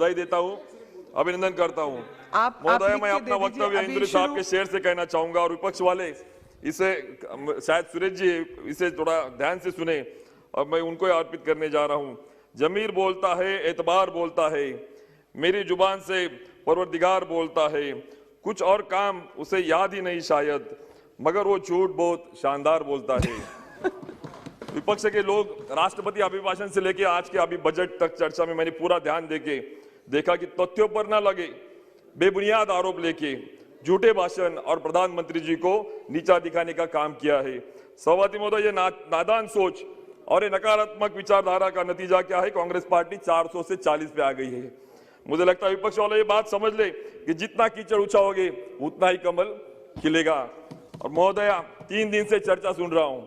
बधाई देता हूँ, अभिनंदन करता हूँ। महोदय, मैं अपना वक्तव्य इंद्र साहब के शेर से कहना चाहूंगा और विपक्ष वाले इसे शायद सुरेश जी इसे थोड़ा ध्यान से सुने और मैं उनको अर्पित करने जा रहा हूँ। जमीर बोलता है, एतबार बोलता है, मेरी जुबान से परवरदिगार बोलता है, कुछ और काम उसे याद ही नहीं शायद, मगर वो झूठ बहुत शानदार बोलता है। विपक्ष के लोग राष्ट्रपति अभिभाषण से लेके आज के अभी बजट तक चर्चा में मैंने पूरा ध्यान देके देखा कि तथ्यों पर ना लगे, बेबुनियाद आरोप लेके झूठे भाषण और प्रधानमंत्री जी को नीचा दिखाने का काम किया है। सभापति महोदय, ये नादान सोच और ये नकारात्मक विचारधारा का नतीजा क्या है? कांग्रेस पार्टी 400 से 40 पे आ गई है। मुझे लगता है विपक्ष वाले ये बात समझ ले कि जितना कीचड़ उछाओगे उतना ही कमल खिलेगा। और महोदय, 3 दिन से चर्चा सुन रहा हूं,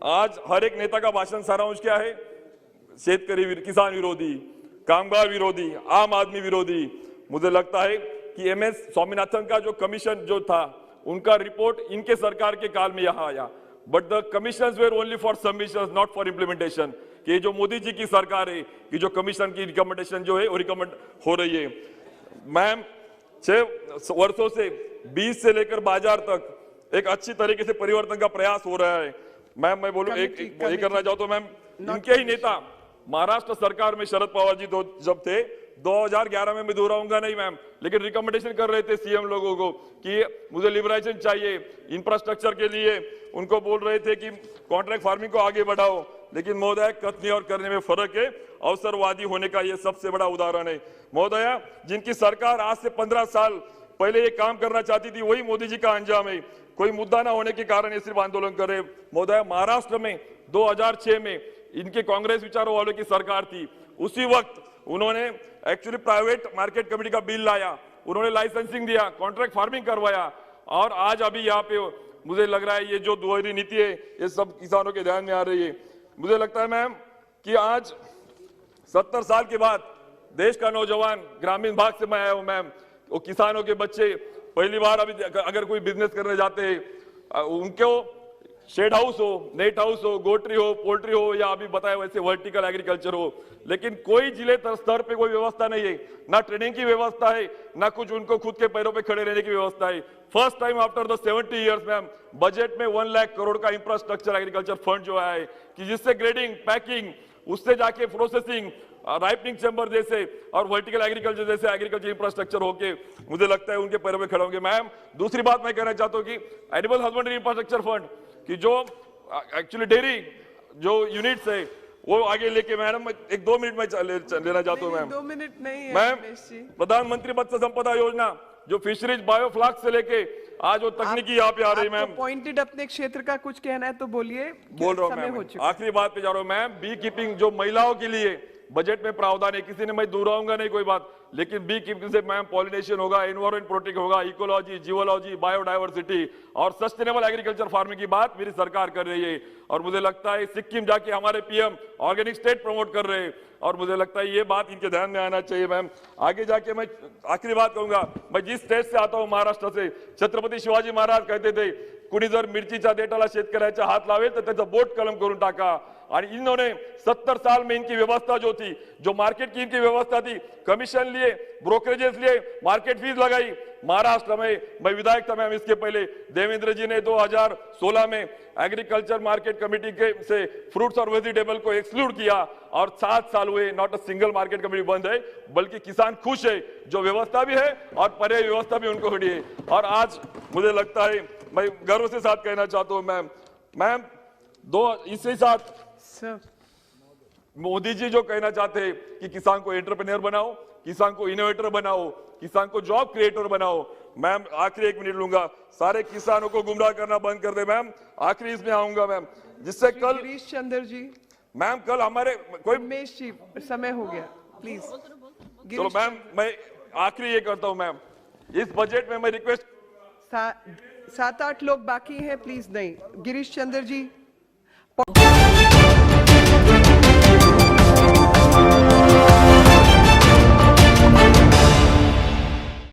आज हर एक नेता का भाषण सारांश क्या है? शेतकरी किसान विरोधी, कामगार विरोधी, आम आदमी विरोधी। मुझे लगता है कि MS स्वामीनाथन का जो कमीशन जो था, उनका रिपोर्ट इनके सरकार के काल में यहाँ आया, but the commissions were only for submissions, not for implementation. कि जो मोदी जी की सरकार है कि जो कमीशन की रिकमेंडेशन जो है वो रिकमेंड हो रही है। मैम, 6 वर्षों से 20 से लेकर बाजार तक एक अच्छी तरीके से परिवर्तन का प्रयास हो रहा है। मैम, मैं बोलूं एक करना चाहूँ तो मैम, इनके ही नेता महाराष्ट्र सरकार में शरद पवार जी जब थे 2011 में, मैं दोहराऊंगा नहीं मैम, लेकिन रिकमेंडेशन कर रहे थे सीएम लोगों को कि मुझे लिबराइजेशन चाहिए इंफ्रास्ट्रक्चर के लिए। उनको बोल रहे थे कि कॉन्ट्रैक्ट फार्मिंग को आगे बढ़ाओ, लेकिन महोदय कथनी और करने में फर्क है। अवसरवादी होने का ये सबसे बड़ा उदाहरण है। महोदय, जिनकी सरकार आज से 15 साल पहले ये काम करना चाहती थी, वही मोदी जी का अंजाम है। कोई मुद्दा ना होने के कारण ये सिर्फ आंदोलन कर रहे। महोदय, महाराष्ट्र में 2006 में इनके कांग्रेस विचारों वालों की सरकार थी। उसी वक्त उन्होंने एक्चुअली प्राइवेट मार्केट कमेटी का बिल लाया, उन्होंने लाइसेंसिंग दिया, कॉन्ट्रैक्ट फार्मिंग करवाया। और आज अभी यहाँ पे मुझे लग रहा है ये जो दोहरी नीति है ये सब किसानों के ध्यान में आ रही है। मुझे लगता है मैम कि आज 70 साल के बाद देश का नौजवान, ग्रामीण भाग से मैं आया हूं मैम, वो किसानों के बच्चे पहली बार अभी अगर कोई बिजनेस करने जाते हैं, उनको शेड हाउस हो, नेट हाउस हो, गोट्री हो, पोल्ट्री हो, या अभी बताया वैसे वर्टिकल एग्रीकल्चर हो, लेकिन कोई जिले स्तर पे कोई व्यवस्था नहीं है, ना ट्रेनिंग की व्यवस्था है, ना कुछ उनको खुद के पैरों पे खड़े रहने की व्यवस्था है। First time after the 70 years ma'am, budget में 1 लाख करोड़ का इंफ्रास्ट्रक्चर एग्रीकल्चर फंड जो है कि जिससे ग्रेडिंग, पैकिंग, उससे जाके प्रोसेसिंग, राइपनिंग चैम्बर जैसे और वर्टिकल एग्रीकल्चर जैसे एग्रीकल्चर इंफ्रास्ट्रक्चर होके मुझे लगता है उनके पैरों पे खड़े होंगे। मैम, दूसरी बात मैं कहना चाहता हूँ कि एनिमल हस्बेंड्री इंफ्रास्ट्रक्चर फंड कि जो एक्चुअली डेयरी जो यूनिट्स है वो आगे लेके, मैडम 1-2 मिनट में लेना चाहता हूँ मैम। 2 मिनट नहीं है मैम, प्रधानमंत्री मत्स्य संपदा योजना जो फिशरीज बायोफ्लाक्स से लेके आज वो तकनीकी यहाँ पे आ रही मैम। पॉइंटेड अपने क्षेत्र का कुछ कहना है तो बोलिए। बोल रहा हूँ मैम, आखिरी बात पे जा रहा हूँ मैम। बी कीपिंग जो महिलाओं के लिए बजट में प्रावधान है, किसी ने मैं दोहराऊंगा नहीं कोई बात, लेकिन बी कीपिंग से मैम पॉलिनेशन होगा, एनवायरमेंट प्रोटेक्ट होगा, इकोलॉजी, जियोलॉजी, बायोडाइवर्सिटी और सस्टेनेबल एग्रीकल्चर फार्मिंग की बात मेरी सरकार कर रही है। और मुझे लगता है सिक्किम जाके हमारे पीएम ऑर्गेनिक स्टेट प्रमोट कर रहे हैं और मुझे लगता है ये बात इनके ध्यान में आना चाहिए मैम। आगे जाके मैं आखिरी बात कहूंगा, मैं जिस स्टेट से आता हूं महाराष्ट्र से, छत्रपती शिवाजी महाराज कहते थे कुणी जर मिरचीच्या देठाला शेतकऱ्याचा हात लावेल तर त्याचा बोट कलम करून टाका। और इन्होंने 70 साल में इनकी व्यवस्था जो थी, जो मार्केट की इनकी व्यवस्था थी, कमीशन लिए, ब्रोकरेजेस लिए, मार्केट फीस लगाई। महाराष्ट्र में मैं विधायक था मैम, इसके पहले देवेंद्र जी ने 2016 में एग्रीकल्चर मार्केट कमेटी के से फ्रूट्स और वेजिटेबल को एक्सक्लूड किया और 7 साल हुए, not a single market committee बंद है, बल्कि किसान खुश है, जो व्यवस्था भी है और पर्याय व्यवस्था भी उनको खड़ी है। और आज मुझे लगता है, मैं गर्व से साथ कहना चाहता हूं मैम, इसी साथ मोदी जी जो कहना चाहते हैं कि किसान को एंटरप्रेन्योर बनाओ, किसान को इनोवेटर बनाओ, किसान को जॉब क्रिएटर बनाओ। मैम, आखिरी 1 मिनट लूंगा, सारे किसानों को गुमराह करना बंद कर दे मैम। आखिरी इसमें आऊंगा मैम, जिससे कल गिरीश चंद्र जी, मैम कल हमारे कोई उमेश जी, समय हो गया, प्लीज। चलो मैम, मैं आखिरी ये करता हूं मैम, इस बजट में मैं रिक्वेस्ट 7-8 लोग बाकी हैं, प्लीज नहीं। गिरीश चंद्र जी।